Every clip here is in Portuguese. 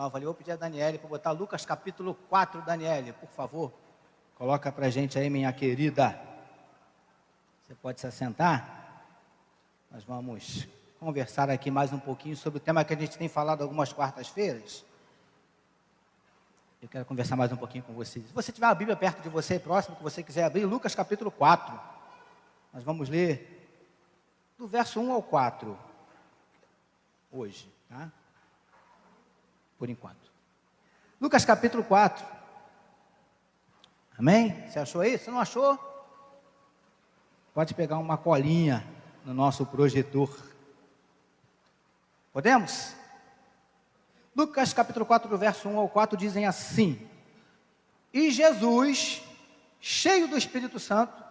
nova ali. Eu vou pedir a Daniele para botar Lucas capítulo 4, Daniele, por favor. Coloca para a gente aí, minha querida. Você pode se assentar? Nós vamos conversar aqui mais um pouquinho sobre o tema que a gente tem falado algumas quartas-feiras. Eu quero conversar mais um pouquinho com vocês. Se você tiver a Bíblia perto de você, próximo, que você quiser abrir, Lucas capítulo 4. Nós vamos ler do verso 1 ao 4, hoje, tá? Por enquanto. Lucas capítulo 4. Amém? Você achou aí? Se não achou, pode pegar uma colinha no nosso projetor. Podemos? Lucas capítulo 4, do verso 1 ao 4, dizem assim: E Jesus, cheio do Espírito Santo,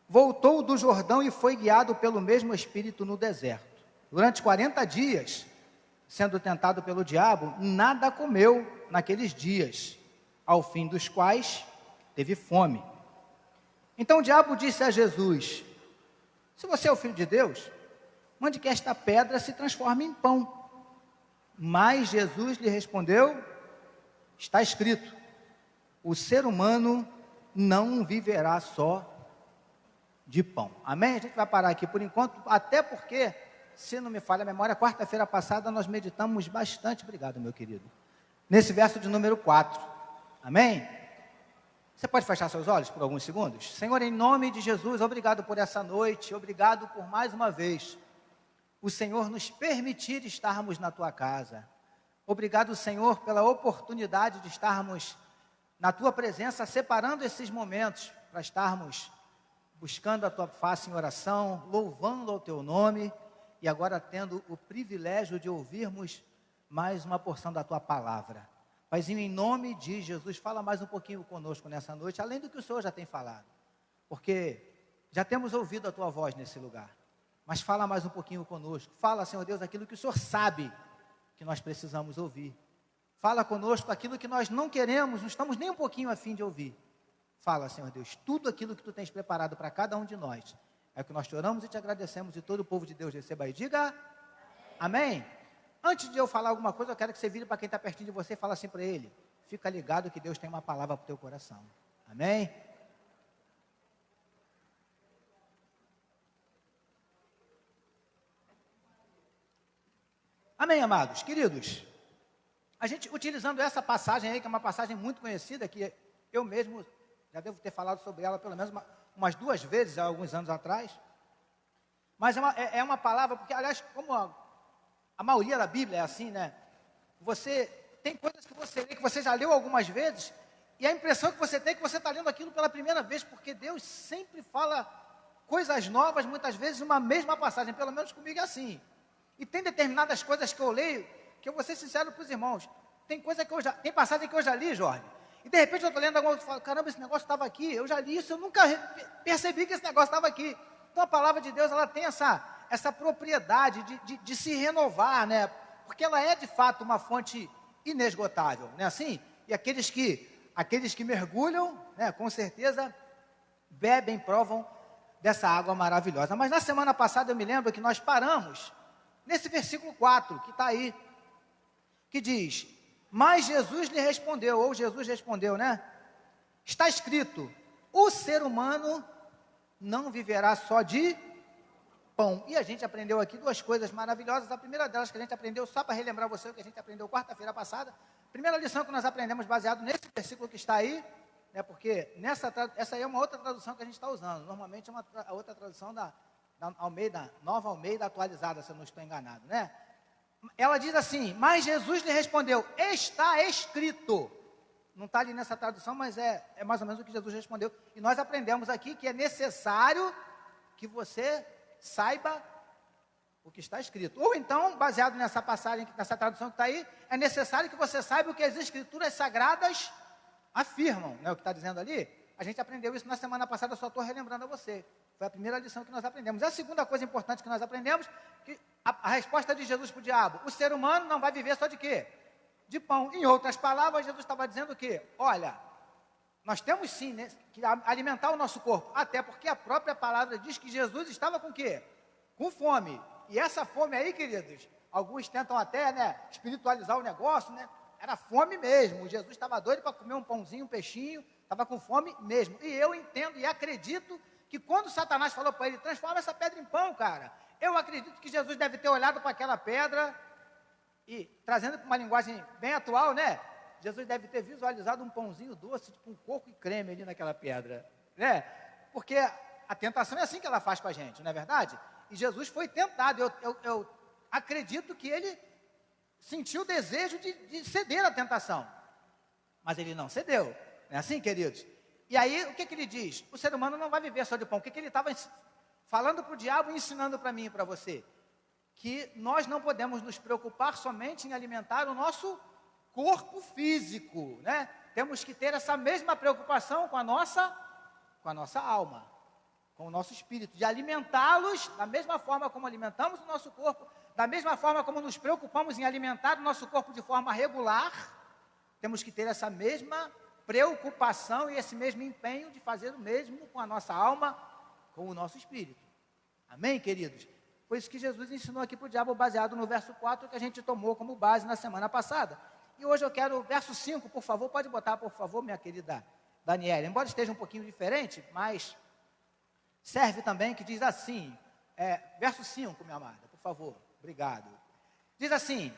voltou do Jordão e foi guiado pelo mesmo Espírito no deserto. Durante 40 dias, sendo tentado pelo diabo, nada comeu naqueles dias, ao fim dos quais teve fome. Então o diabo disse a Jesus: Se você é o Filho de Deus, mande que esta pedra se transforme em pão. Mas Jesus lhe respondeu: Está escrito, o ser humano não viverá só de pão. Amém? A gente vai parar aqui por enquanto, até porque, se não me falha a memória, quarta-feira passada nós meditamos bastante, obrigado meu querido, nesse verso de número 4. Amém? Você pode fechar seus olhos por alguns segundos? Senhor, em nome de Jesus, obrigado por essa noite, obrigado por mais uma vez o Senhor nos permitir estarmos na Tua casa. Obrigado, Senhor, pela oportunidade de estarmos na Tua presença, separando esses momentos para estarmos buscando a Tua face em oração, louvando ao Teu nome e agora tendo o privilégio de ouvirmos mais uma porção da Tua palavra. Paizinho, em nome de Jesus, fala mais um pouquinho conosco nessa noite, além do que o Senhor já tem falado, porque já temos ouvido a Tua voz nesse lugar. Mas fala mais um pouquinho conosco. Fala, Senhor Deus, aquilo que o Senhor sabe que nós precisamos ouvir. Fala conosco aquilo que nós não queremos, não estamos nem um pouquinho a fim de ouvir. Fala, Senhor Deus, tudo aquilo que Tu tens preparado para cada um de nós. É o que nós te oramos e te agradecemos, e todo o povo de Deus receba aí. Diga amém. Antes de eu falar alguma coisa, eu quero que você vire para quem está pertinho de você e fale assim para ele: fica ligado que Deus tem uma palavra para o teu coração. Amém? Amém, amados, queridos. A gente utilizando essa passagem aí, que é uma passagem muito conhecida, que eu mesmo já devo ter falado sobre ela pelo menos umas 2 vezes, há alguns anos atrás. Mas é uma palavra, porque aliás, como a maioria da Bíblia é assim, né? Você tem coisas que você lê, que você já leu algumas vezes, e a impressão que você tem é que você está lendo aquilo pela primeira vez, porque Deus sempre fala coisas novas, muitas vezes numa mesma passagem, pelo menos comigo é assim. E tem determinadas coisas que eu leio, que eu vou ser sincero para os irmãos, tem passagem que eu já li, Jorge, e de repente eu estou lendo algo e falo: caramba, esse negócio estava aqui, eu já li isso, eu nunca percebi que esse negócio estava aqui. Então a palavra de Deus, ela tem essa propriedade de se renovar, né? Porque ela é de fato uma fonte inesgotável, não é assim? E aqueles que mergulham, né, com certeza bebem, provam dessa água maravilhosa. Mas na semana passada eu me lembro que nós paramos nesse versículo 4, que está aí, que diz: Mas Jesus lhe respondeu, ou Jesus respondeu, né? Está escrito, o ser humano não viverá só de pão. E a gente aprendeu aqui 2 coisas maravilhosas. A primeira delas que a gente aprendeu, só para relembrar você o que a gente aprendeu quarta-feira passada, a primeira lição que nós aprendemos baseado nesse versículo que está aí, né, porque essa aí é uma outra tradução que a gente está usando, normalmente é a outra tradução da Almeida, Nova Almeida atualizada, se eu não estou enganado, né? Ela diz assim: mas Jesus lhe respondeu, está escrito. Não está ali nessa tradução, mas é mais ou menos o que Jesus respondeu. E nós aprendemos aqui que é necessário que você saiba o que está escrito. Ou então, baseado nessa passagem, nessa tradução que está aí, é necessário que você saiba o que as Escrituras Sagradas afirmam, né? O que está dizendo ali. A gente aprendeu isso na semana passada, eu só estou relembrando a você. Foi a primeira lição que nós aprendemos. E a segunda coisa importante que nós aprendemos, que a resposta de Jesus para o diabo: o ser humano não vai viver só de quê? De pão. Em outras palavras, Jesus estava dizendo o quê? Olha, nós temos sim, né, que alimentar o nosso corpo, até porque a própria palavra diz que Jesus estava com o quê? Com fome. E essa fome aí, queridos, alguns tentam até, né, espiritualizar o negócio, né? era fome mesmo. Jesus estava doido para comer um pãozinho, um peixinho, estava com fome mesmo. E eu entendo e acredito que quando Satanás falou para ele, transforma essa pedra em pão, cara. Eu acredito que Jesus deve ter olhado para aquela pedra e, trazendo para uma linguagem bem atual, né? Jesus deve ter visualizado um pãozinho doce, tipo um coco e creme ali naquela pedra, né? Porque a tentação é assim que ela faz com a gente, não é verdade? E Jesus foi tentado. Eu acredito que ele sentiu o desejo de ceder à tentação, mas ele não cedeu, não é assim, queridos? E aí, o que ele diz? O ser humano não vai viver só de pão. O que ele estava falando para o diabo e ensinando para mim e para você? Que nós não podemos nos preocupar somente em alimentar o nosso corpo físico, né? Temos que ter essa mesma preocupação com a nossa alma, com o nosso espírito, de alimentá-los da mesma forma como alimentamos o nosso corpo, da mesma forma como nos preocupamos em alimentar o nosso corpo de forma regular. Temos que ter essa mesma preocupação e esse mesmo empenho de fazer o mesmo com a nossa alma, com o nosso espírito. Amém, queridos? Foi isso que Jesus ensinou aqui para o diabo, baseado no verso 4, que a gente tomou como base na semana passada. E hoje eu quero o verso 5, por favor, pode botar, por favor, minha querida Daniela. Embora esteja um pouquinho diferente, mas serve também, que diz assim, verso 5, minha amada, por favor, obrigado. Diz assim: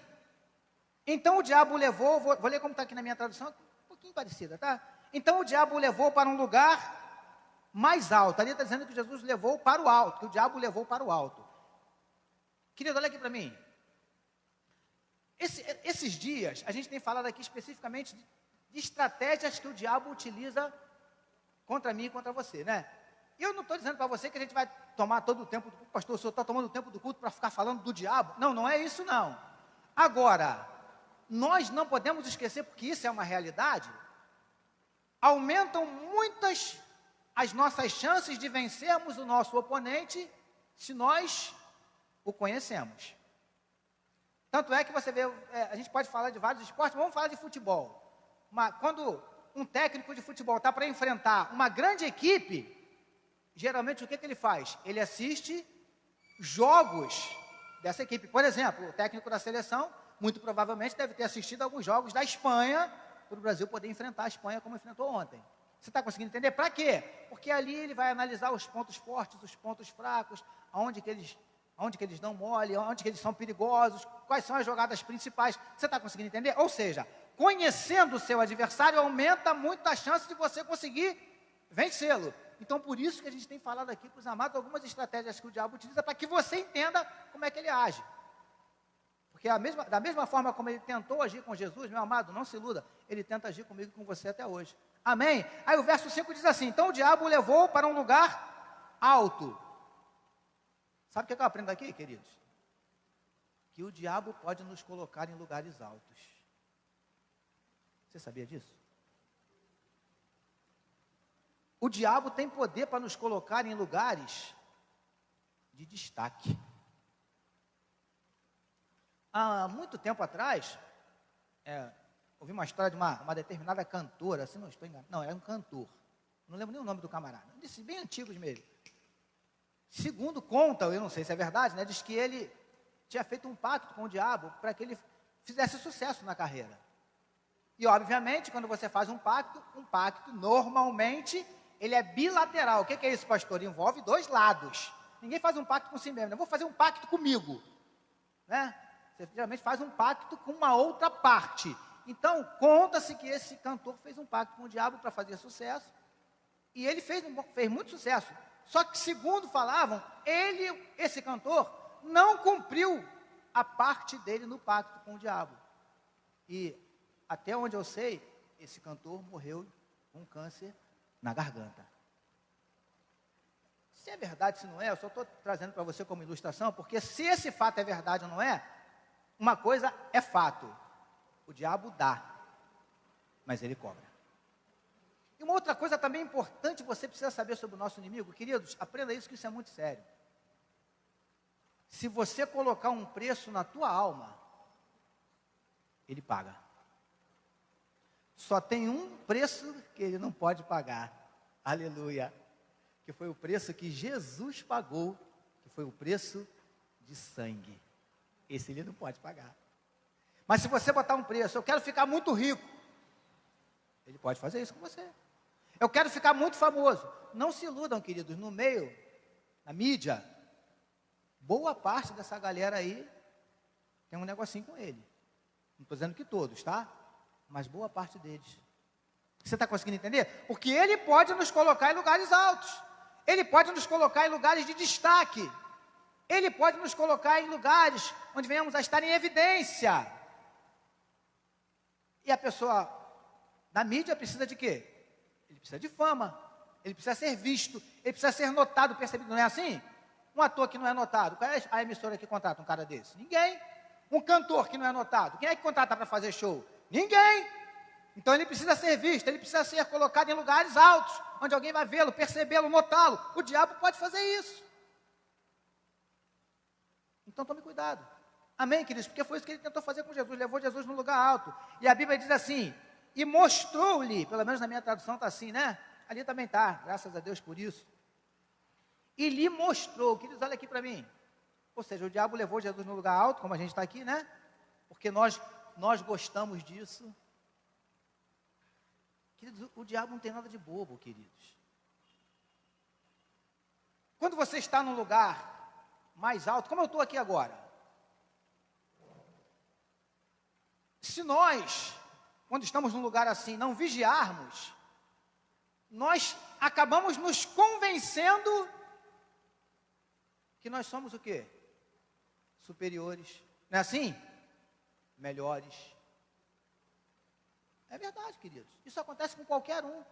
então o diabo o levou, vou ler como está aqui na minha tradução, um pouquinho parecida, tá? Então o diabo o levou para um lugar mais alto. Ali está dizendo que Jesus levou para o alto, que o diabo o levou para o alto. Querido, olha aqui para mim. Esses dias, a gente tem falado aqui especificamente de estratégias que o diabo utiliza contra mim e contra você, né? E eu não estou dizendo para você que a gente vai tomar todo o tempo do culto. Pastor, o senhor está tomando o tempo do culto para ficar falando do diabo? Não, não é isso não. Agora, nós não podemos esquecer, porque isso é uma realidade, aumentam muitas as nossas chances de vencermos o nosso oponente se nós o conhecemos. Tanto é que você vê, a gente pode falar de vários esportes, mas vamos falar de futebol. Quando um técnico de futebol está para enfrentar uma grande equipe, geralmente o que ele faz? Ele assiste jogos dessa equipe. Por exemplo, o técnico da seleção, muito provavelmente deve ter assistido alguns jogos da Espanha, para o Brasil poder enfrentar a Espanha como enfrentou ontem. Você está conseguindo entender? Para quê? Porque ali ele vai analisar os pontos fortes, os pontos fracos, aonde que eles dão mole, onde que eles são perigosos, quais são as jogadas principais. Você está conseguindo entender? Ou seja, conhecendo o seu adversário, aumenta muito a chance de você conseguir vencê-lo. Então, por isso que a gente tem falado aqui para os amados algumas estratégias que o diabo utiliza para que você entenda como é que ele age. Porque da mesma forma como ele tentou agir com Jesus, meu amado, não se iluda, ele tenta agir comigo e com você até hoje. Amém? Aí o verso 5 diz assim: então o diabo o levou para um lugar alto. Sabe o que eu aprendo aqui, queridos? Que o diabo pode nos colocar em lugares altos. Você sabia disso? O diabo tem poder para nos colocar em lugares de destaque. Há muito tempo atrás, ouvi uma história de uma determinada cantora, se não estou enganado, não, era um cantor, não lembro nem o nome do camarada, desses bem antigos mesmo. Segundo contam, eu não sei se é verdade, né, diz que ele tinha feito um pacto com o diabo para que ele fizesse sucesso na carreira. E obviamente, quando você faz um pacto normalmente, ele é bilateral. O que é isso, pastor? Envolve dois lados. Ninguém faz um pacto com si mesmo. Eu vou fazer um pacto comigo, né? Você geralmente faz um pacto com uma outra parte. Então, conta-se que esse cantor fez um pacto com o diabo para fazer sucesso. E ele fez muito sucesso. Só que, segundo falavam, esse cantor, não cumpriu a parte dele no pacto com o diabo. E, até onde eu sei, esse cantor morreu com câncer na garganta. Se é verdade, se não é, eu só estou trazendo para você como ilustração, porque se esse fato é verdade ou não é, uma coisa é fato: o diabo dá, mas ele cobra. E uma outra coisa também importante você precisa saber sobre o nosso inimigo, queridos, aprenda isso, que isso é muito sério. Se você colocar um preço na tua alma, ele paga. Só tem um preço que ele não pode pagar, aleluia, que foi o preço que Jesus pagou, que foi o preço de sangue. Esse ele não pode pagar. Mas se você botar um preço, eu quero ficar muito rico, ele pode fazer isso com você. Eu quero ficar muito famoso. Não se iludam, queridos, no meio, na mídia, boa parte dessa galera aí tem um negocinho com ele. Não estou dizendo que todos, tá? Mas boa parte deles. Você está conseguindo entender? Porque ele pode nos colocar em lugares altos. Ele pode nos colocar em lugares de destaque. Ele pode nos colocar em lugares onde venhamos a estar em evidência. E a pessoa da mídia precisa de quê? Ele precisa de fama. Ele precisa ser visto. Ele precisa ser notado, percebido. Não é assim? Um ator que não é notado. Qual é a emissora que contrata um cara desse? Ninguém. Um cantor que não é notado. Quem é que contrata para fazer show? Ninguém. Então ele precisa ser visto. Ele precisa ser colocado em lugares altos, onde alguém vai vê-lo, percebê-lo, notá-lo. O diabo pode fazer isso. Então tome cuidado. Amém, queridos? Porque foi isso que ele tentou fazer com Jesus. Levou Jesus num lugar alto. E a Bíblia diz assim, e mostrou-lhe, pelo menos na minha tradução está assim, né? Ali também está, graças a Deus por isso. E lhe mostrou, queridos, olha aqui para mim. Ou seja, o diabo levou Jesus no lugar alto, como a gente está aqui, né? Porque nós gostamos disso. Queridos, o diabo não tem nada de bobo, queridos. Quando você está num lugar mais alto, como eu estou aqui agora. Se nós, quando estamos num lugar assim, não vigiarmos, nós acabamos nos convencendo que nós somos o quê? Superiores. Não é assim? Melhores. É verdade, queridos. Isso acontece com qualquer um.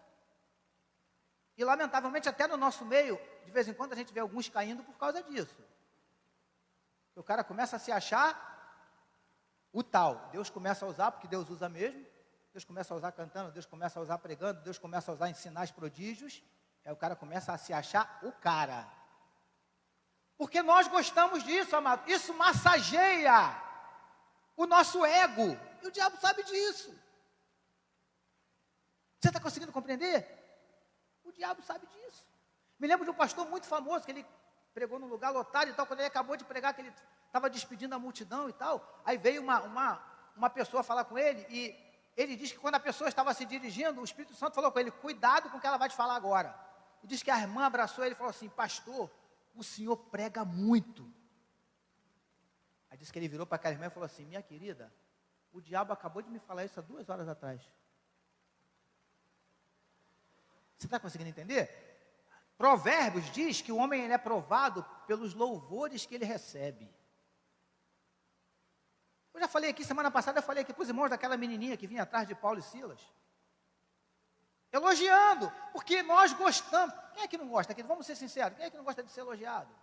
E, lamentavelmente, até no nosso meio, de vez em quando a gente vê alguns caindo por causa disso. O cara começa a se achar o tal. Deus começa a usar, porque Deus usa mesmo. Deus começa a usar cantando, Deus começa a usar pregando, Deus começa a usar em sinais prodígios. Aí o cara começa a se achar o cara. Porque nós gostamos disso, amado. Isso massageia o nosso ego. E o diabo sabe disso. Você está conseguindo compreender? O diabo sabe disso. Me lembro de um pastor muito famoso, que ele pregou num lugar lotado e tal, quando ele acabou de pregar, que ele estava despedindo a multidão e tal, aí veio uma pessoa falar com ele, e ele diz que quando a pessoa estava se dirigindo, o Espírito Santo falou com ele, cuidado com o que ela vai te falar agora. E diz que a irmã abraçou ele e falou assim, pastor, o senhor prega muito. Aí disse que ele virou para aquela irmã e falou assim, minha querida, o diabo acabou de me falar isso há 2 horas atrás. Você está conseguindo entender? Provérbios diz que o homem ele é provado pelos louvores que ele recebe. Eu já falei aqui, semana passada, eu falei aqui para os irmãos daquela menininha que vinha atrás de Paulo e Silas. Elogiando, porque nós gostamos. Quem é que não gosta? Vamos ser sinceros, quem é que não gosta de ser elogiado?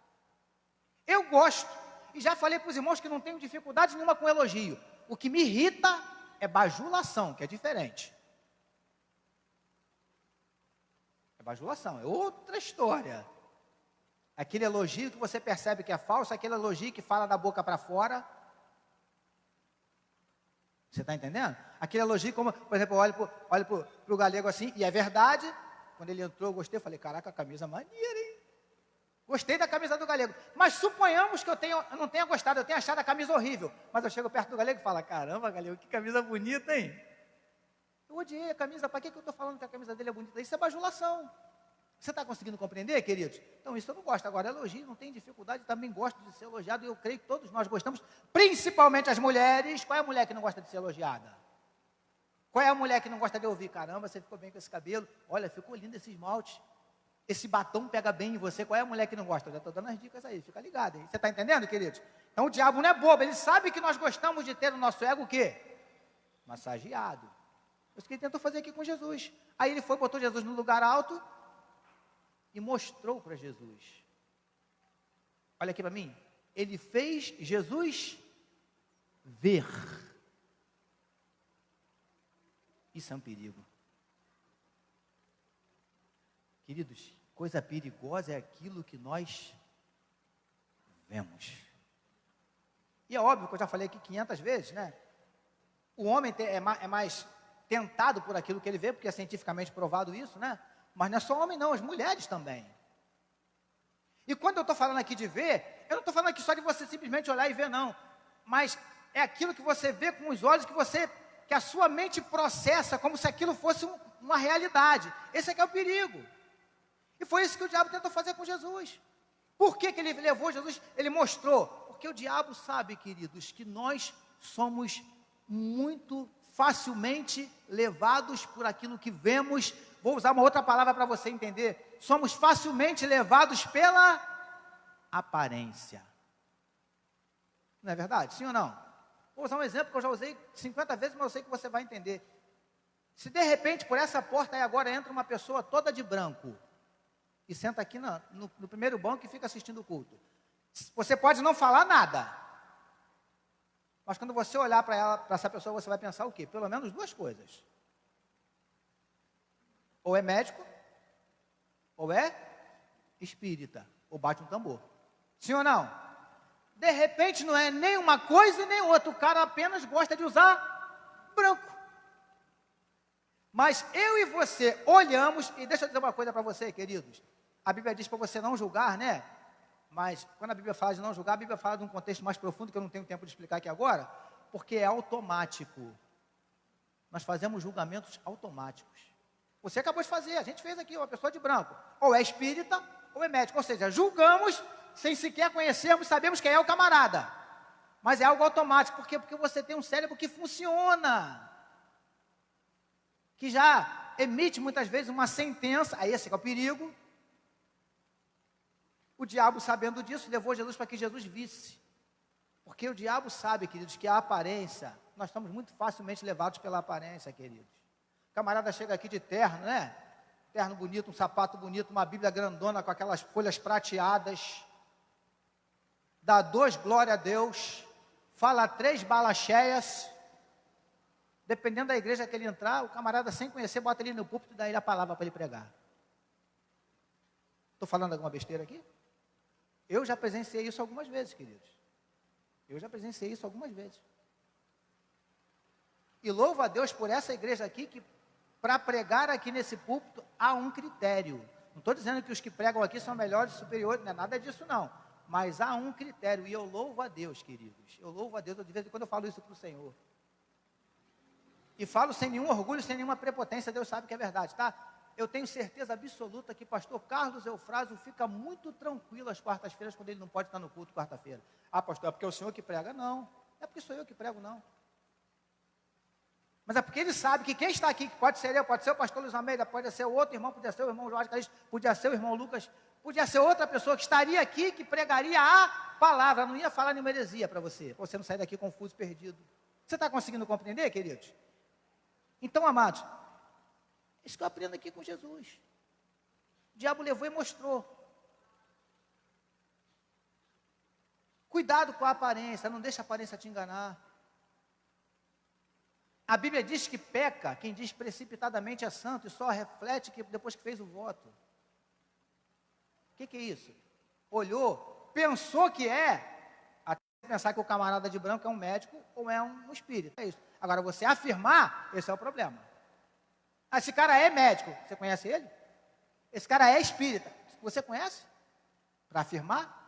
Eu gosto, e já falei para os irmãos que não tenho dificuldade nenhuma com elogio. O que me irrita é bajulação, que é diferente. Bajulação, é outra história. Aquele elogio que você percebe que é falso, aquele elogio que fala da boca para fora. Você está entendendo? Aquele elogio como, por exemplo, eu olho para o galego assim, e é verdade, quando ele entrou eu gostei, eu falei, caraca, a camisa maneira, hein? Gostei da camisa do galego. Mas suponhamos que eu não tenha gostado, eu tenha achado a camisa horrível. Mas eu chego perto do galego e falo, caramba, galego, que camisa bonita, hein? Eu odiei a camisa, para que eu estou falando que a camisa dele é bonita? Isso é bajulação. Você está conseguindo compreender, queridos? Então isso eu não gosto. Agora, elogio, não tem dificuldade, também gosto de ser elogiado, e eu creio que todos nós gostamos, principalmente as mulheres. Qual é a mulher que não gosta de ser elogiada? Qual é a mulher que não gosta de ouvir? Caramba, você ficou bem com esse cabelo, olha, ficou lindo esse esmalte, esse batom pega bem em você. Qual é a mulher que não gosta? Eu já estou dando as dicas aí, fica ligado, hein? Você está entendendo, queridos? Então o diabo não é bobo, ele sabe que nós gostamos de ter no nosso ego o quê? Massageado. Isso que ele tentou fazer aqui com Jesus. Aí ele foi, botou Jesus no lugar alto e mostrou para Jesus. Olha aqui para mim. Ele fez Jesus ver. Isso é um perigo. Queridos, coisa perigosa é aquilo que nós vemos. E é óbvio que eu já falei aqui 500 vezes, né? O homem é mais tentado por aquilo que ele vê, porque é cientificamente provado isso, né? Mas não é só homem não, as mulheres também. E quando eu estou falando aqui de ver, eu não estou falando aqui só de você simplesmente olhar e ver, não. Mas é aquilo que você vê com os olhos que a sua mente processa como se aquilo fosse uma realidade. Esse é que é o perigo. E foi isso que o diabo tentou fazer com Jesus. Por que ele levou Jesus? Ele mostrou. Porque o diabo sabe, queridos, que nós somos muito facilmente levados por aquilo que vemos. Vou usar uma outra palavra para você entender. Somos facilmente levados pela aparência. Não é verdade? Sim ou não? Vou usar um exemplo que eu já usei 50 vezes, mas eu sei que você vai entender. Se de repente por essa porta aí agora entra uma pessoa toda de branco e senta aqui no primeiro banco e fica assistindo o culto, você pode não falar nada, mas quando você olhar para essa pessoa, você vai pensar o quê? Pelo menos duas coisas: ou é médico, ou é espírita, ou bate um tambor. Sim ou não? De repente não é nem uma coisa e nem outra, o cara apenas gosta de usar branco. Mas eu e você olhamos, e deixa eu dizer uma coisa para você, queridos. A Bíblia diz para você não julgar, né? Mas quando a Bíblia fala de não julgar, a Bíblia fala de um contexto mais profundo, que eu não tenho tempo de explicar aqui agora, porque é automático. Nós fazemos julgamentos automáticos. Você acabou de fazer, a gente fez aqui, uma pessoa de branco, ou é espírita, ou é médico, ou seja, julgamos sem sequer conhecermos, sabemos quem é o camarada, mas é algo automático. Por quê? Porque você tem um cérebro que funciona, que já emite muitas vezes uma sentença. Aí esse é o perigo. O diabo, sabendo disso, levou Jesus para que Jesus visse, porque o diabo sabe, queridos, que a aparência, nós estamos muito facilmente levados pela aparência, queridos. O camarada chega aqui de terno, né? Terno bonito, um sapato bonito, uma Bíblia grandona com aquelas folhas prateadas, dá 2 glória a Deus, fala 3 balas cheias, dependendo da igreja que ele entrar, o camarada sem conhecer, bota ele no púlpito e dá ele a palavra para ele pregar. Estou falando alguma besteira aqui? Eu já presenciei isso algumas vezes, queridos. Eu já presenciei isso algumas vezes. E louvo a Deus por essa igreja aqui, que para pregar aqui nesse púlpito há um critério. Não estou dizendo que os que pregam aqui são melhores, superiores, não é nada disso não. Mas há um critério, e eu louvo a Deus, queridos. Eu louvo a Deus, de vez em quando eu falo isso para o Senhor. E falo sem nenhum orgulho, sem nenhuma prepotência, Deus sabe que é verdade, tá? Eu tenho certeza absoluta que pastor Carlos Eufrásio fica muito tranquilo às quartas-feiras, quando ele não pode estar no culto quarta-feira. Ah, pastor, é porque é o senhor que prega? Não, não é porque sou eu que prego, não. Mas é porque ele sabe que quem está aqui, que pode ser eu, pode ser o pastor Luiz Almeida, pode ser o outro irmão, podia ser o irmão Jorge Calixto, podia ser o irmão Lucas, podia ser outra pessoa que estaria aqui, que pregaria a palavra, não ia falar nenhuma heresia para você não sair daqui confuso, perdido. Você está conseguindo compreender, queridos? Então, amados, isso que eu aprendo aqui com Jesus. O diabo levou e mostrou. Cuidado com a aparência, não deixa a aparência te enganar. A Bíblia diz que peca quem diz precipitadamente é santo e só reflete que depois que fez o voto. O que é isso? Olhou, pensou que até pensar que o camarada de branco é um médico ou é um espírito. É isso. Agora, você afirmar, esse é o problema. Ah, esse cara é médico, você conhece ele? Esse cara é espírita, você conhece? Para afirmar?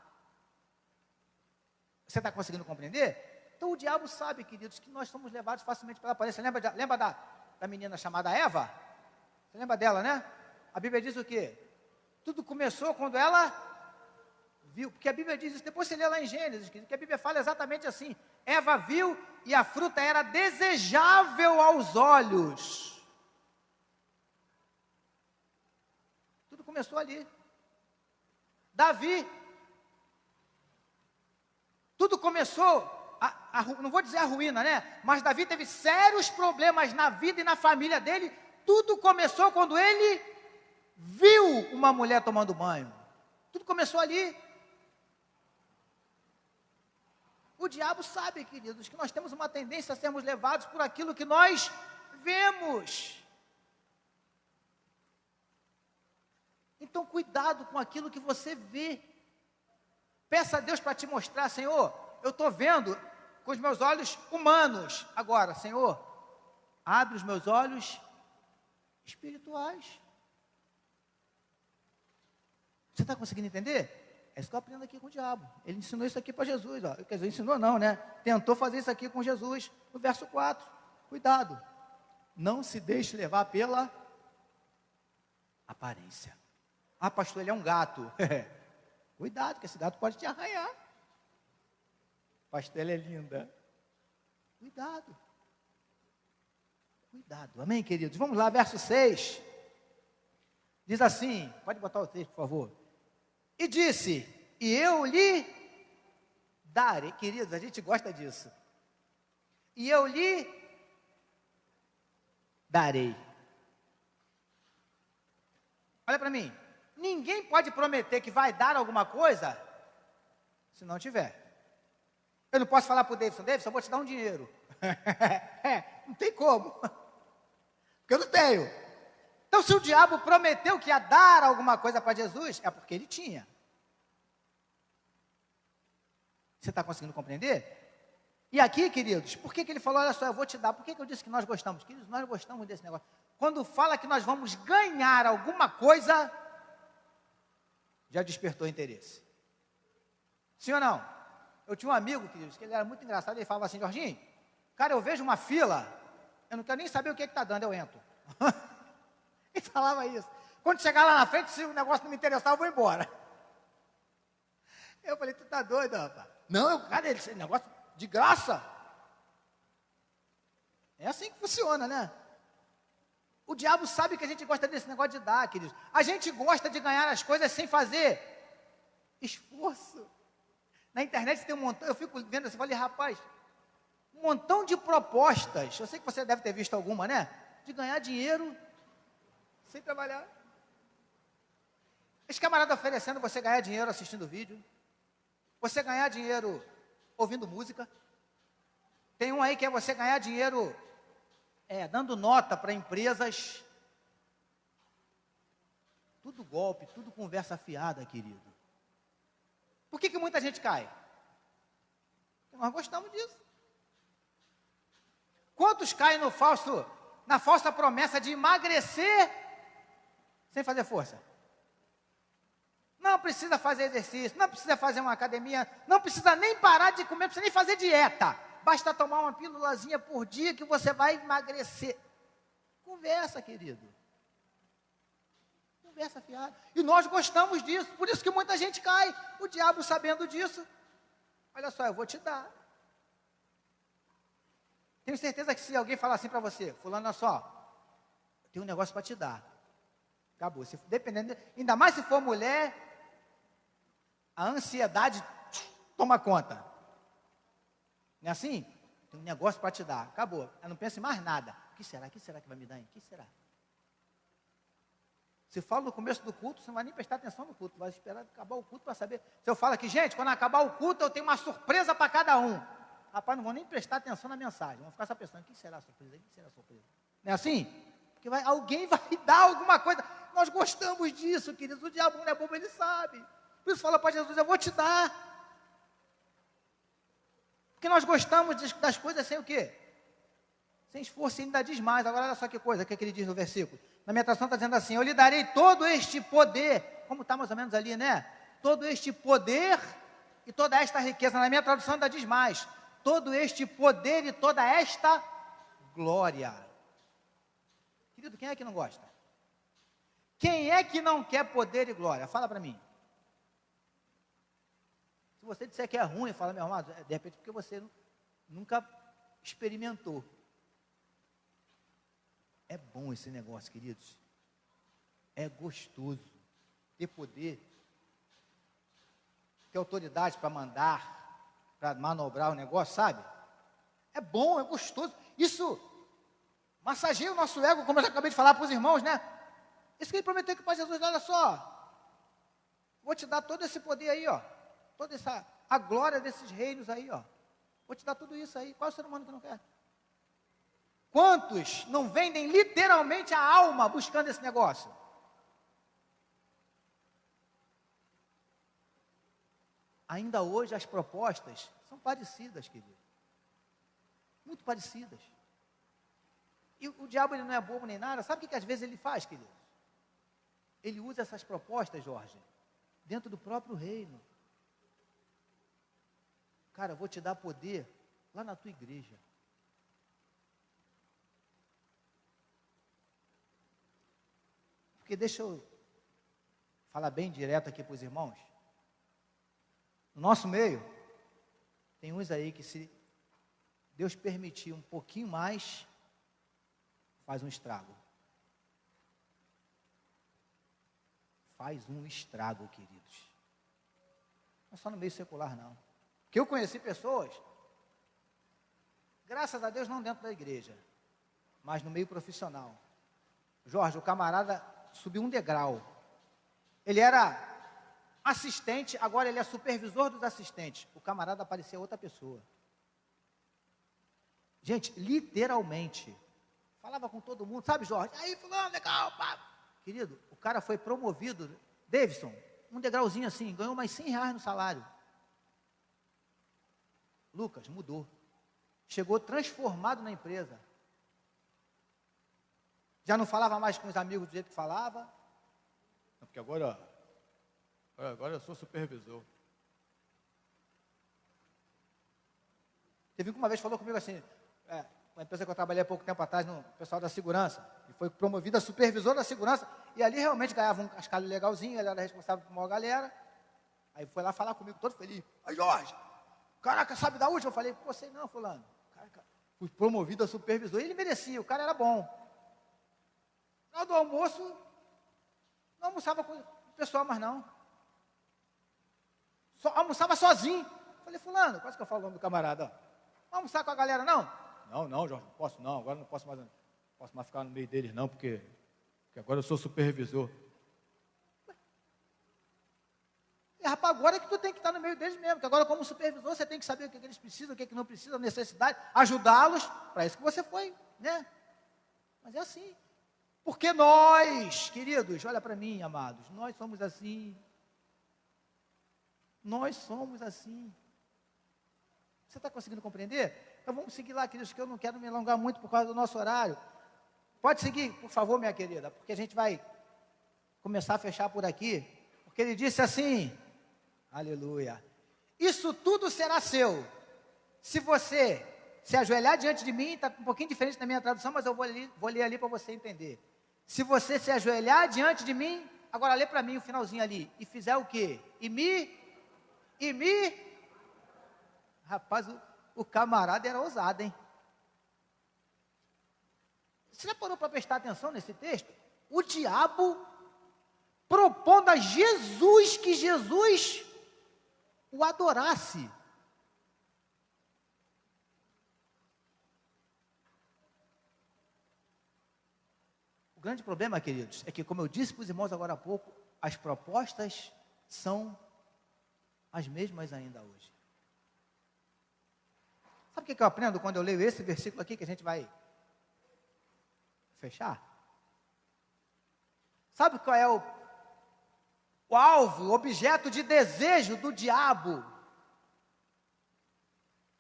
Você está conseguindo compreender? Então o diabo sabe, queridos, que nós somos levados facilmente pela aparência. Lembra da menina chamada Eva? Você lembra dela, né? A Bíblia diz o quê? Tudo começou quando ela viu, porque a Bíblia diz isso, depois você lê lá em Gênesis, que a Bíblia fala exatamente assim: Eva viu e a fruta era desejável aos olhos. Tudo começou ali. Davi, tudo começou, não vou dizer a ruína, né? Mas Davi teve sérios problemas na vida e na família dele. Tudo começou quando ele viu uma mulher tomando banho. Tudo começou ali. O diabo sabe, queridos, que nós temos uma tendência a sermos levados por aquilo que nós vemos. Então, cuidado com aquilo que você vê. Peça a Deus para te mostrar: Senhor, eu estou vendo com os meus olhos humanos. Agora, Senhor, abre os meus olhos espirituais. Você está conseguindo entender? É isso que eu aprendo aqui com o diabo. Ele ensinou isso aqui para Jesus. Ó. Quer dizer, ensinou não, né? Tentou fazer isso aqui com Jesus. No verso 4. Cuidado. Não se deixe levar pela aparência. Ah, pastor, ele é um gato. Cuidado, que esse gato pode te arranhar. Pastor, ela é linda. Cuidado. Cuidado. Amém, queridos? Vamos lá, verso 6. Diz assim, pode botar o texto, por favor. E disse, e eu lhe darei. Queridos, a gente gosta disso. E eu lhe darei. Olha para mim. Ninguém pode prometer que vai dar alguma coisa se não tiver. Eu não posso falar para o Davidson, eu vou te dar um dinheiro. Não tem como. Porque eu não tenho. Então, se o diabo prometeu que ia dar alguma coisa para Jesus, é porque ele tinha. Você está conseguindo compreender? E aqui, queridos, por que ele falou, olha só, eu vou te dar, por que eu disse que nós gostamos? Queridos, nós gostamos desse negócio. Quando fala que nós vamos ganhar alguma coisa, já despertou interesse. Sim ou não? Eu tinha um amigo, queridos, que ele era muito engraçado, ele falava assim, Jorginho, cara, eu vejo uma fila, eu não quero nem saber o que está dando, eu entro. Ele falava isso. Quando chegar lá na frente, se o negócio não me interessar, eu vou embora. Eu falei, tu tá doido, rapaz? Não, cara, esse negócio de graça. É assim que funciona, né? O diabo sabe que a gente gosta desse negócio de dar, queridos. A gente gosta de ganhar as coisas sem fazer esforço. Na internet tem um montão, eu fico vendo assim, falei, rapaz, um montão de propostas. Eu sei que você deve ter visto alguma, né? De ganhar dinheiro sem trabalhar. Esse camarada oferecendo você ganhar dinheiro assistindo vídeo. Você ganhar dinheiro ouvindo música. Tem um aí que é você ganhar dinheiro dando nota para empresas. Tudo golpe, tudo conversa fiada, querido. Por que muita gente cai? Porque nós gostamos disso. Quantos caem na falsa promessa de emagrecer sem fazer força? Não precisa fazer exercício, não precisa fazer uma academia, não precisa nem parar de comer, não precisa nem fazer dieta. Basta tomar uma pílulazinha por dia que você vai emagrecer. Conversa, querido. Conversa fiada. E nós gostamos disso, por isso que muita gente cai. O diabo sabendo disso, olha só, eu vou te dar. Tenho certeza que se alguém falar assim para você, fulano, olha só, eu tenho um negócio para te dar. Acabou. Dependendo, ainda mais se for mulher, a ansiedade toma conta. Não é assim? Tem um negócio para te dar. Acabou. Eu não penso em mais nada. O que será? O que será que vai me dar? O que será? Se fala no começo do culto, você não vai nem prestar atenção no culto. Vai esperar acabar o culto para saber. Se eu falo aqui, gente, quando acabar o culto, eu tenho uma surpresa para cada um. Rapaz, não vou nem prestar atenção na mensagem. Vou ficar só pensando, o que será a surpresa? O que será a surpresa? Não é assim? Porque alguém vai dar alguma coisa. Nós gostamos disso, queridos. O diabo não é bobo, ele sabe. Por isso fala para Jesus, eu vou te dar. Porque nós gostamos das coisas sem o quê? Sem esforço, ainda diz mais. Agora olha só que coisa, o que ele diz no versículo. Na minha tradução está dizendo assim, eu lhe darei todo este poder. Como está mais ou menos ali, né? Todo este poder e toda esta riqueza. Na minha tradução ainda diz mais. Todo este poder e toda esta glória. Querido, quem é que não gosta? Quem é que não quer poder e glória? Fala para mim. Se você disser que é ruim, fala, meu amado, de repente porque você nunca experimentou. É bom esse negócio, queridos. É gostoso ter poder, ter autoridade para mandar, para manobrar o negócio, sabe? É bom, é gostoso. Isso massageia o nosso ego, como eu já acabei de falar para os irmãos, né? Isso que ele prometeu que para Jesus, olha só, vou te dar todo esse poder aí, ó. A glória desses reinos aí, ó. Vou te dar tudo isso aí. Qual é o ser humano que não quer? Quantos não vendem literalmente a alma buscando esse negócio? Ainda hoje as propostas são parecidas, querido. Muito parecidas. E o diabo ele não é bobo nem nada. Sabe o que às vezes ele faz, querido? Ele usa essas propostas, Jorge, dentro do próprio reino. Cara, eu vou te dar poder lá na tua igreja. Porque deixa eu falar bem direto aqui para os irmãos. No nosso meio, tem uns aí que, se Deus permitir um pouquinho mais, faz um estrago. Faz um estrago, queridos. Não é só no meio secular, não. Porque eu conheci pessoas, graças a Deus não dentro da igreja, mas no meio profissional. Jorge, o camarada subiu um degrau. Ele era assistente, agora ele é supervisor dos assistentes. O camarada parecia outra pessoa. Gente, literalmente, falava com todo mundo, sabe, Jorge? Aí, fulano, legal, pá. Querido, o cara foi promovido, Davidson, um degrauzinho assim, ganhou mais R$100 no salário. Lucas, mudou. Chegou transformado na empresa. Já não falava mais com os amigos do jeito que falava. Porque agora eu sou supervisor. Teve uma vez falou comigo assim, uma empresa que eu trabalhei há pouco tempo atrás, no pessoal da segurança, e foi promovido a supervisor da segurança, e ali realmente ganhava um cascalho legalzinho, ele era responsável por uma galera. Aí foi lá falar comigo, todo feliz. Aí, Jorge, caraca, sabe da última? Eu falei, pô, sei não, fulano. Caraca, fui promovido a supervisor, e ele merecia, o cara era bom. No final do almoço, não almoçava com o pessoal mais não. Almoçava sozinho. Falei, fulano, quase que eu falo o nome do camarada. Vamos almoçar com a galera, não? Não, Jorge, não posso não, agora não posso mais ficar no meio deles não, porque agora eu sou supervisor. E rapaz, agora é que tu tem que estar no meio deles mesmo, que agora como supervisor você tem que saber o que eles precisam, o que não precisam, a necessidade, ajudá-los, para isso que você foi, né? Mas é assim. Porque nós, queridos, olha para mim, amados, nós somos assim. Nós somos assim. Você está conseguindo compreender? Então vamos seguir lá, queridos, que eu não quero me alongar muito por causa do nosso horário. Pode seguir, por favor, minha querida, porque a gente vai começar a fechar por aqui. Porque ele disse assim, aleluia, isso tudo será seu, se você se ajoelhar diante de mim, está um pouquinho diferente da minha tradução, mas eu vou ler ali para você entender. Se você se ajoelhar diante de mim, agora lê para mim o finalzinho ali, e fizer o quê? Rapaz, o camarada era ousado, hein? Você já parou para prestar atenção nesse texto? O diabo propondo a Jesus que Jesus o adorasse. O grande problema, queridos, é que, como eu disse para os irmãos agora há pouco, as propostas são as mesmas ainda hoje. Sabe o que eu aprendo quando eu leio esse versículo aqui, que a gente vai fechar? Sabe qual é o alvo, o objeto de desejo do diabo?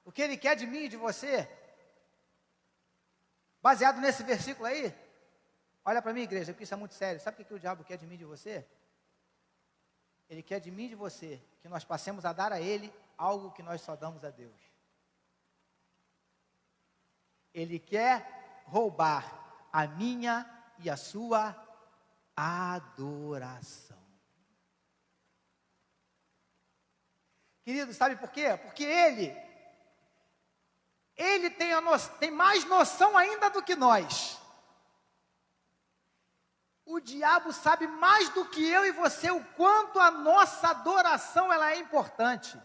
O que ele quer de mim e de você? Baseado nesse versículo aí? Olha para mim, igreja, porque isso é muito sério. Sabe o que o diabo quer de mim e de você? Ele quer de mim e de você que nós passemos a dar a ele algo que nós só damos a Deus. Ele quer roubar a minha e a sua adoração. Querido, sabe por quê? Porque ele tem mais noção ainda do que nós. O diabo sabe mais do que eu e você o quanto a nossa adoração ela é importante.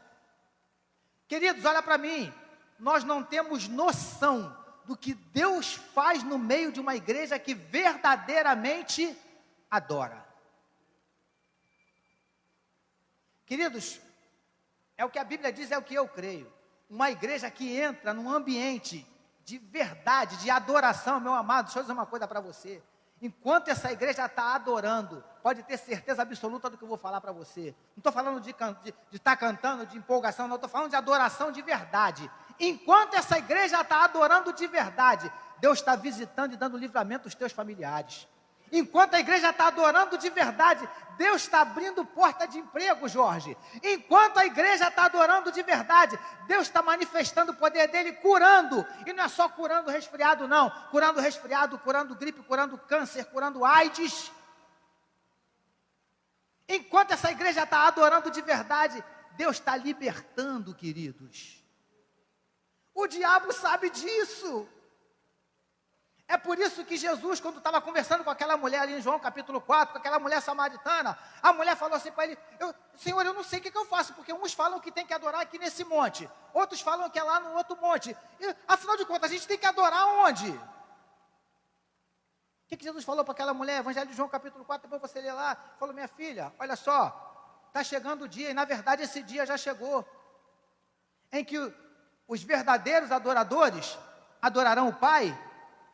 Queridos, olha para mim, nós não temos noção do que Deus faz no meio de uma igreja que verdadeiramente adora. Queridos, é o que a Bíblia diz, é o que eu creio. Uma igreja que entra num ambiente de verdade, de adoração, meu amado, deixa eu dizer uma coisa para você. Enquanto essa igreja está adorando, pode ter certeza absoluta do que eu vou falar para você. Não estou falando de estar cantando, de empolgação, não, estou falando de adoração de verdade. Enquanto essa igreja está adorando de verdade, Deus está visitando e dando livramento aos teus familiares. Enquanto a igreja está adorando de verdade, Deus está abrindo porta de emprego, Jorge. Enquanto a igreja está adorando de verdade, Deus está manifestando o poder dele, curando. E não é só curando resfriado, não. Curando resfriado, curando gripe, curando câncer, curando AIDS. Enquanto essa igreja está adorando de verdade, Deus está libertando, queridos. O diabo sabe disso. É por isso que Jesus, quando estava conversando com aquela mulher ali em João capítulo 4, com aquela mulher samaritana, a mulher falou assim para ele, Senhor, eu não sei o que eu faço, porque uns falam que tem que adorar aqui nesse monte, outros falam que é lá no outro monte. E, afinal de contas, a gente tem que adorar onde? O que Jesus falou para aquela mulher? Evangelho de João capítulo 4, depois você lê lá, falou, minha filha, olha só, está chegando o dia, e na verdade esse dia já chegou, em que os verdadeiros adoradores adorarão o Pai,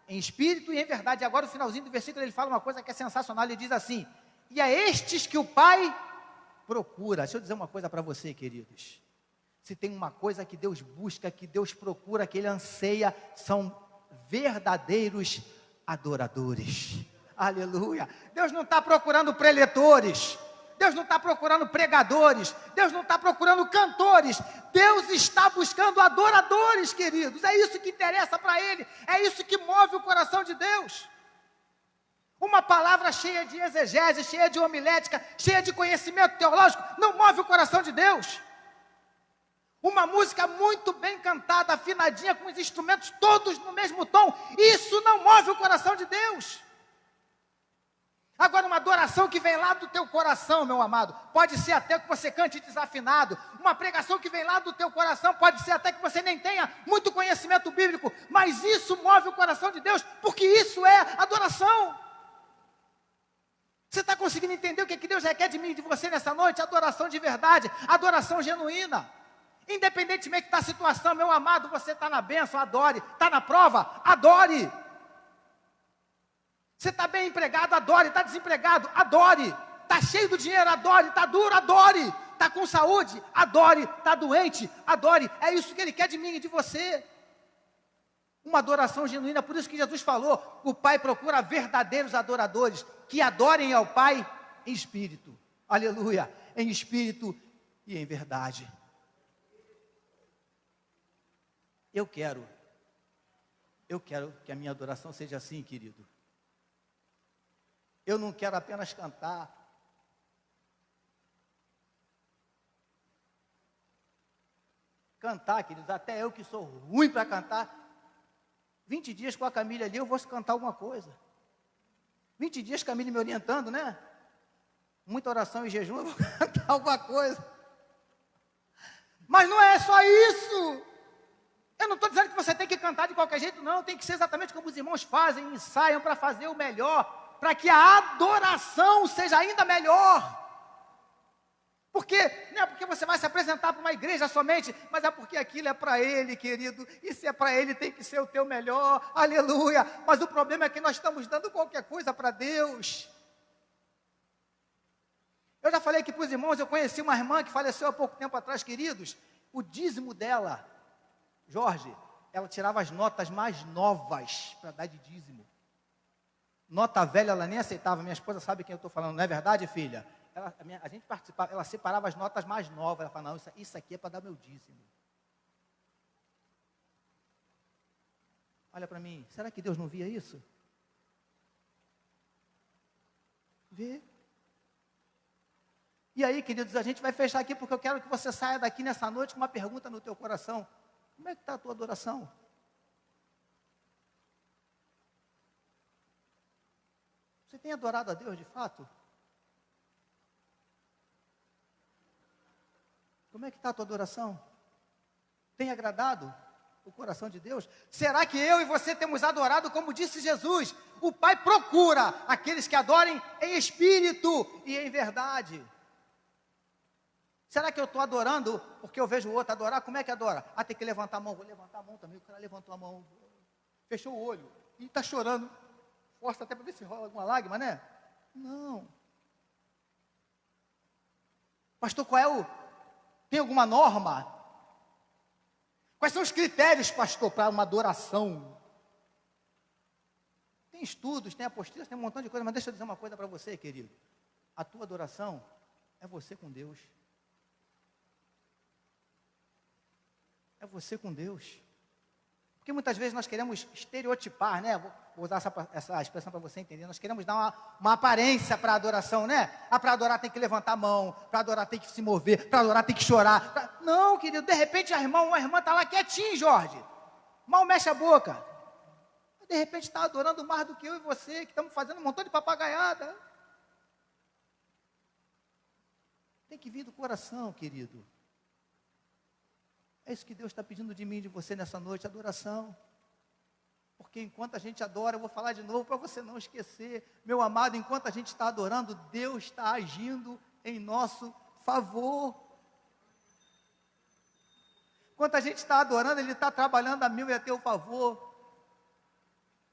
em espírito e em verdade. Agora, no finalzinho do versículo, ele fala uma coisa que é sensacional. Ele diz assim, e é estes que o Pai procura. Deixa eu dizer uma coisa para você, queridos. Se tem uma coisa que Deus busca, que Deus procura, que Ele anseia, são verdadeiros adoradores. Aleluia. Deus não está procurando preletores. Deus não está procurando pregadores, Deus não está procurando cantores, Deus está buscando adoradores, queridos. É isso que interessa para Ele, é isso que move o coração de Deus. Uma palavra cheia de exegese, cheia de homilética, cheia de conhecimento teológico, não move o coração de Deus. Uma música muito bem cantada, afinadinha, com os instrumentos todos no mesmo tom, isso não move o coração de Deus. Agora, uma adoração que vem lá do teu coração, meu amado, pode ser até que você cante desafinado. Uma pregação que vem lá do teu coração, pode ser até que você nem tenha muito conhecimento bíblico, mas isso move o coração de Deus, porque isso é adoração. Você está conseguindo entender o que Deus requer de mim e de você nessa noite? Adoração de verdade, adoração genuína. Independentemente da situação, meu amado, você está na bênção, adore. Está na prova, adore. Você está bem empregado, adore. Está desempregado, adore. Está cheio do dinheiro, adore. Está duro, adore. Está com saúde, adore. Está doente, adore. É isso que Ele quer de mim e de você. Uma adoração genuína. Por isso que Jesus falou, o Pai procura verdadeiros adoradores, que adorem ao Pai em espírito. Aleluia. Em espírito e em verdade. Eu quero que a minha adoração seja assim, querido. Eu não quero apenas cantar. Cantar, queridos, até eu que sou ruim para cantar, 20 dias com a Camille ali, eu vou cantar alguma coisa. 20 dias Camille me orientando, né? Muita oração e jejum, eu vou cantar alguma coisa. Mas não é só isso. Eu não estou dizendo que você tem que cantar de qualquer jeito, não. Tem que ser exatamente como os irmãos fazem, ensaiam para fazer o melhor, para que a adoração seja ainda melhor. Porque não é porque você vai se apresentar para uma igreja somente, mas é porque aquilo é para Ele, querido. E se é para Ele, tem que ser o teu melhor. Aleluia. Mas o problema é que nós estamos dando qualquer coisa para Deus. Eu já falei aqui para os irmãos, eu conheci uma irmã que faleceu há pouco tempo atrás, queridos. O dízimo dela, Jorge, ela tirava as notas mais novas para dar de dízimo. Nota velha ela nem aceitava. Minha esposa sabe quem eu estou falando, não é verdade, filha? A gente participava, ela separava as notas mais novas. Ela falava, não, isso aqui é para dar meu dízimo. Olha para mim, será que Deus não via isso? Vê. E aí, queridos, a gente vai fechar aqui, porque eu quero que você saia daqui nessa noite com uma pergunta no teu coração. Como é que está a tua adoração? Você tem adorado a Deus de fato? Como é que está a tua adoração? Tem agradado o coração de Deus? Será que eu e você temos adorado como disse Jesus? O Pai procura aqueles que adorem em espírito e em verdade. Será que eu estou adorando porque eu vejo o outro adorar? Como é que adora? Ah, tem que levantar a mão. Vou levantar a mão também. O cara levantou a mão, fechou o olho e está chorando. Força até para ver se rola alguma lágrima, né? Não. Pastor, tem alguma norma? Quais são os critérios, pastor, para uma adoração? Tem estudos, tem apostilas, tem um montão de coisa, mas deixa eu dizer uma coisa para você, querido. A tua adoração é você com Deus. É você com Deus. Porque muitas vezes nós queremos estereotipar, né? Vou usar essa expressão para você entender. Nós queremos dar uma aparência para a adoração, né? Para adorar tem que levantar a mão, para adorar tem que se mover, para adorar tem que chorar. Não, querido, de repente a irmã está lá quietinha, Jorge. Mal mexe a boca. De repente está adorando mais do que eu e você, que estamos fazendo um montão de papagaiada. Tem que vir do coração, querido. É isso que Deus está pedindo de mim e de você nessa noite, adoração. Porque enquanto a gente adora, eu vou falar de novo para você não esquecer, meu amado, enquanto a gente está adorando, Deus está agindo em nosso favor. Enquanto a gente está adorando, Ele está trabalhando a meu e a teu favor.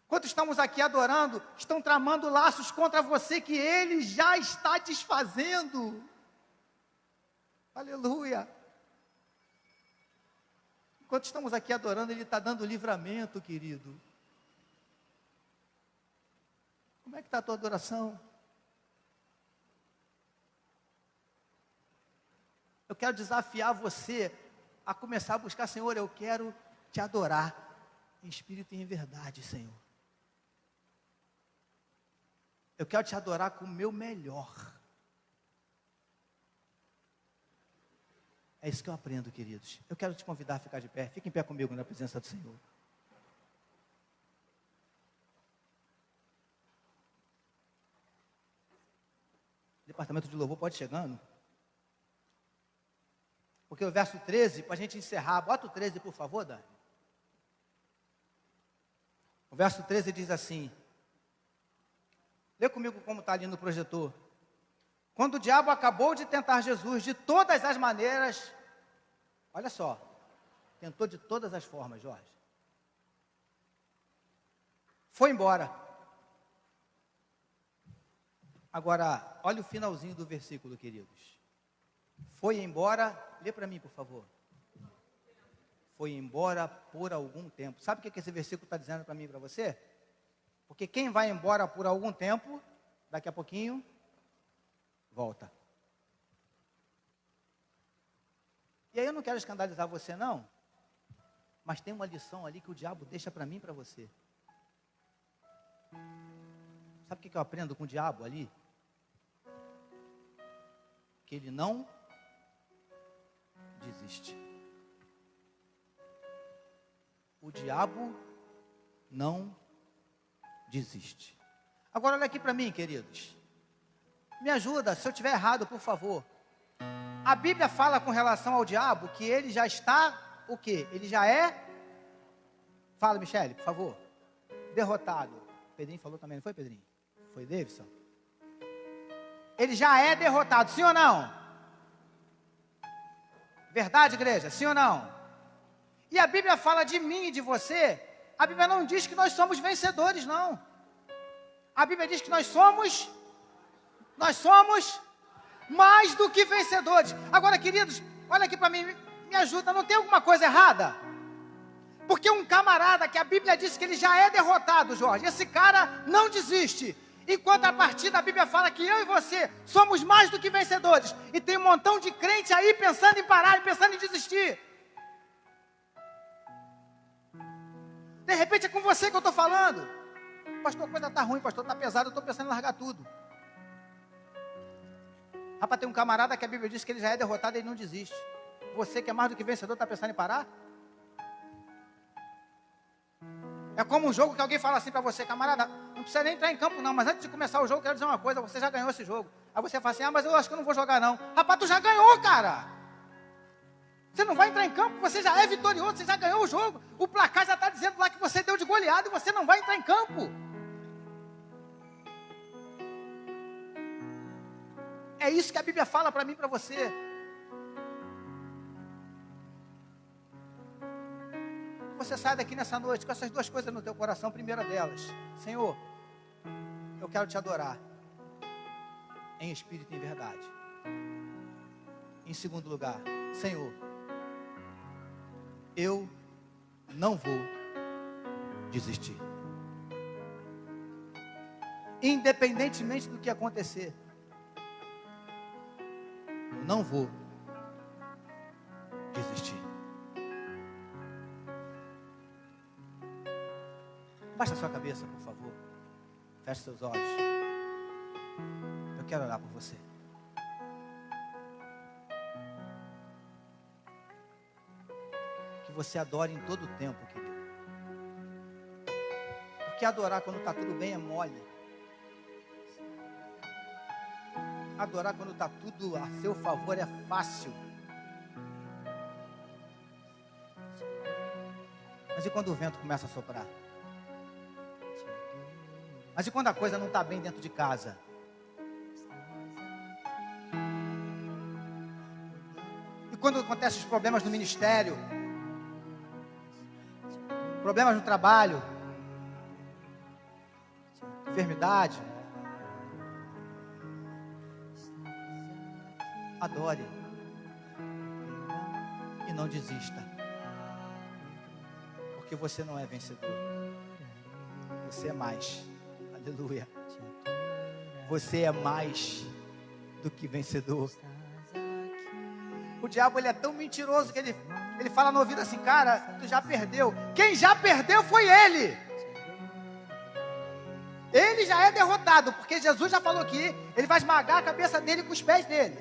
Enquanto estamos aqui adorando, estão tramando laços contra você que Ele já está desfazendo. Aleluia. Enquanto estamos aqui adorando, Ele está dando livramento, querido. Como é que está a tua adoração? Eu quero desafiar você a começar a buscar, Senhor, eu quero te adorar em espírito e em verdade, Senhor. Eu quero te adorar com o meu melhor. É isso que eu aprendo, queridos. Eu quero te convidar a ficar de pé. Fique em pé comigo na presença do Senhor. Departamento de louvor pode ir chegando. Porque o verso 13, para a gente encerrar, bota o 13 por favor, Dani. O verso 13 diz assim, lê comigo como está ali no projetor. Quando o diabo acabou de tentar Jesus de todas as maneiras, olha só, tentou de todas as formas, Jorge. Foi embora. Agora, olha o finalzinho do versículo, queridos. Foi embora, lê para mim, por favor. Foi embora por algum tempo. Sabe o que esse versículo está dizendo para mim e para você? Porque quem vai embora por algum tempo, daqui a pouquinho, volta. E aí eu não quero escandalizar você não, mas tem uma lição ali que o diabo deixa para mim e para você. Sabe o que eu aprendo com o diabo ali? Que ele não desiste. O diabo não desiste. Agora olha aqui para mim, queridos. Me ajuda, se eu estiver errado, por favor. A Bíblia fala com relação ao diabo que ele já está, o quê? Ele já é, fala Michele, por favor, derrotado. Pedrinho falou também, não foi Pedrinho? Foi Davidson? Ele já é derrotado, sim ou não? Verdade, igreja, sim ou não? E a Bíblia fala de mim e de você, a Bíblia não diz que nós somos vencedores, não. A Bíblia diz que nós somos mais do que vencedores. Agora, queridos, olha aqui para mim, me ajuda, não tem alguma coisa errada? Porque um camarada que a Bíblia diz que ele já é derrotado, Jorge, esse cara não desiste. Enquanto a partir da Bíblia fala que eu e você somos mais do que vencedores. E tem um montão de crente aí pensando em parar, pensando em desistir. De repente é com você que eu estou falando. Pastor, a coisa está ruim, pastor, está pesado, eu estou pensando em largar tudo. Rapaz, tem um camarada que a Bíblia diz que ele já é derrotado e ele não desiste. Você que é mais do que vencedor, está pensando em parar? É como um jogo que alguém fala assim para você, camarada, não precisa nem entrar em campo não, mas antes de começar o jogo, eu quero dizer uma coisa, você já ganhou esse jogo. Aí você fala assim, mas eu acho que eu não vou jogar não. Rapaz, tu já ganhou, cara. Você não vai entrar em campo, você já é vitorioso, você já ganhou o jogo. O placar já está dizendo lá que você deu de goleada e você não vai entrar em campo. É isso que a Bíblia fala para mim e para você. Você sai daqui nessa noite com essas duas coisas no teu coração. Primeira delas, Senhor, eu quero te adorar em espírito e em verdade. Em segundo lugar, Senhor, eu não vou desistir. independentemente do que acontecer, eu não vou desistir. Baixa a sua cabeça, por favor. Feche seus olhos. Eu quero orar por você. Que você adore em todo o tempo, querido. Porque adorar quando está tudo bem é mole. Adorar quando está tudo a seu favor é fácil. Mas e quando o vento começa a soprar? Mas e quando a coisa não está bem dentro de casa? E quando acontecem os problemas no ministério? Problemas no trabalho? Enfermidade? Adore. E não desista. Porque você não é vencedor. Você é mais. Aleluia. Você é mais do que vencedor. O diabo, ele é tão mentiroso que ele fala no ouvido assim: cara, tu já perdeu. Quem já perdeu foi ele. Ele já é derrotado, porque Jesus já falou que ele vai esmagar a cabeça dele com os pés dele.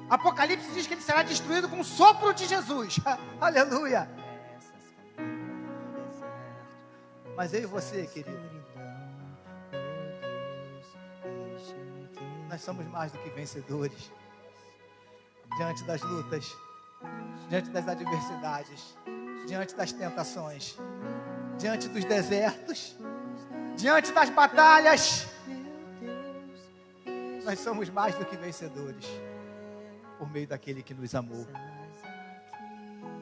Apocalipse diz que ele será destruído com o sopro de Jesus. Aleluia. Mas eu e você, querido, nós somos mais do que vencedores. Diante das lutas, diante das adversidades, diante das tentações, diante dos desertos, diante das batalhas, nós somos mais do que vencedores, por meio daquele que nos amou.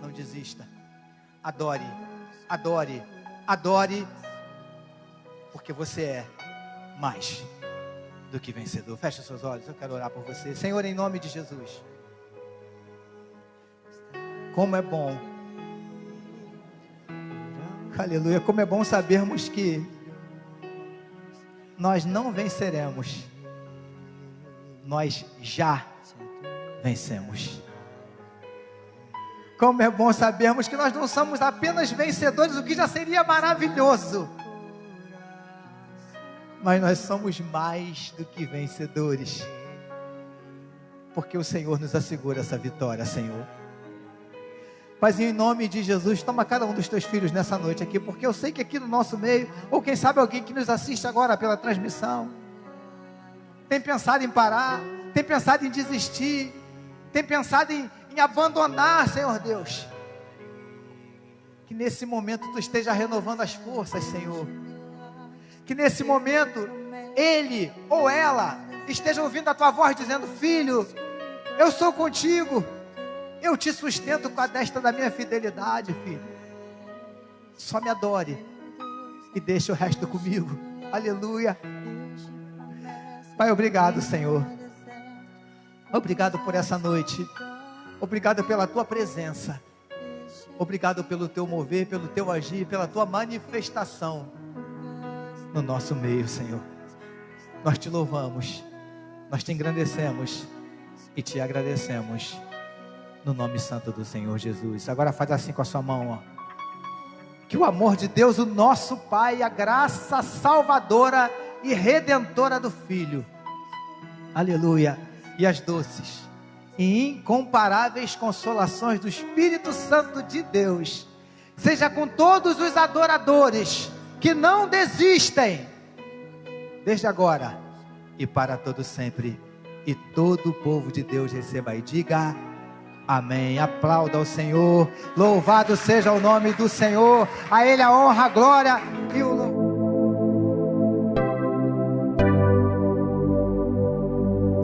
Não desista, adore, adore, adore, porque você é mais do que vencedor. Feche seus olhos, eu quero orar por você. Senhor, em nome de Jesus, como é bom, aleluia, como é bom sabermos que nós não venceremos, nós já vencemos. Como é bom sabermos que nós não somos apenas vencedores, o que já seria maravilhoso, mas nós somos mais do que vencedores, porque o Senhor nos assegura essa vitória, Senhor. Mas em nome de Jesus, toma cada um dos teus filhos nessa noite aqui, porque eu sei que aqui no nosso meio, ou quem sabe alguém que nos assiste agora pela transmissão, tem pensado em parar, tem pensado em desistir, tem pensado em abandonar, Senhor Deus. Que nesse momento tu esteja renovando as forças, Senhor. Que nesse momento ele ou ela esteja ouvindo a tua voz dizendo: filho, eu sou contigo, eu te sustento com a destra da minha fidelidade, filho. Só me adore e deixa o resto comigo. Aleluia. Pai, obrigado, Senhor. Obrigado por essa noite. Obrigado pela tua presença. Obrigado pelo teu mover, pelo teu agir, pela tua manifestação no nosso meio, Senhor. Nós te louvamos, nós te engrandecemos e te agradecemos no nome santo do Senhor Jesus. Agora faz assim com a sua mão, ó. Que o amor de Deus, o nosso Pai, a graça salvadora e redentora do Filho, aleluia, e as doces e incomparáveis consolações do Espírito Santo de Deus, seja com todos os adoradores que não desistem, desde agora e para todo sempre. E todo o povo de Deus receba e diga amém. Aplauda ao Senhor, louvado seja o nome do Senhor, a Ele a honra, a glória